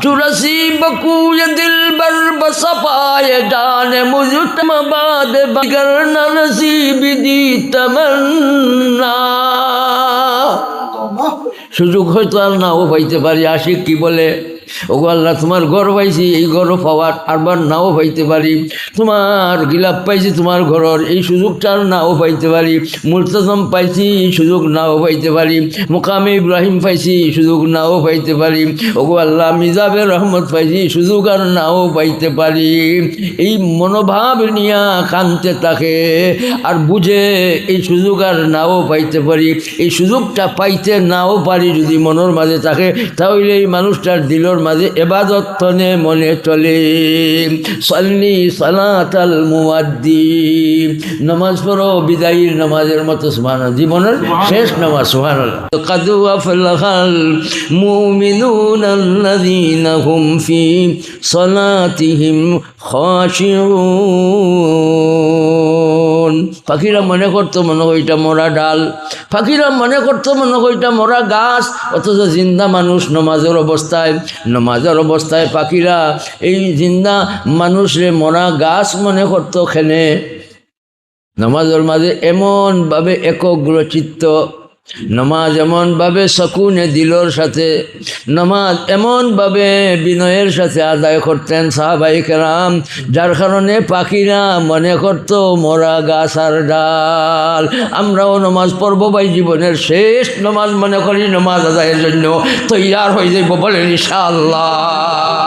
चुरसी बकूय दिल बर बसफाए जाने मुझतम बाद बगर न नसीब दी तमन्ना সুযোগ হয়তো আর নাও পাইতে পারি। আশিক কি বলে, ওগো আল্লাহ তোমার ঘর পাইছি, এই ঘর পাওয়ার আরবার নাও পাইতে পারি। তোমার গিলাপ পাইছি তোমার ঘরের, এই সুযোগটা আর নাও পাইতে পারি। মুলতাজম পাইছি, সুযোগ নাও পাইতে পারি। মুকামে ইব্রাহিম পাইছি, সুযোগ নাও পাইতে পারি। ওগো আল্লাহ মিজাবের রহমত পাইছি, সুযোগ আর নাও পাইতে পারি। এই মনোভাব নিয়া কানতে থাকে আর বুঝে এই সুযোগ আর নাও পাইতে পারি। এই সুযোগটা পাইতে নাও পারি যদি মনের মাঝে থাকে, তাহলে এই মানুষটার দিলর মাঝে ইবাদত তনে মনে চলে। সাল্লি সালাতাল মুয়াদ্দিন, নামাজ পড়ো বিদায়ীর নামাজের মতো, সুবহানাল্লাহ, জীবনের শেষ নামাজ, সুবহানাল্লাহ। قد أفلح المؤمنون الذين هم في صلاتهم خاشعون। পাখিরা মনে করতো মনে হয় এটা মরা ডাল, পাখিরা মনে করতো মনে হয় এটা মরা গাছ, অথচ জিন্দা মানুষ নমাজের অবস্থায় পাখিরা এই জিন্দা মানুষরে মরা গাছ মনে করতো। খেনে নমাজের মাঝে এমনভাবে একগ্রচিত্ত, নমাজ এমনভাবে সকুনে দিলর সাথে, নমাজ এমনভাবে বিনয়ের সাথে আদায় করতেন সাহাবায়ে কেরাম, যার কারণে পাখিরা মনে করতো মরা গাছ আর ডাল। আমরাও নমাজ পড়বো ভাই, জীবনের শেষ নমাজ মনে করি, নমাজ আদায়ের জন্য তৈয়ার হয়ে যাইব, বলেন ইনশাআল্লাহ।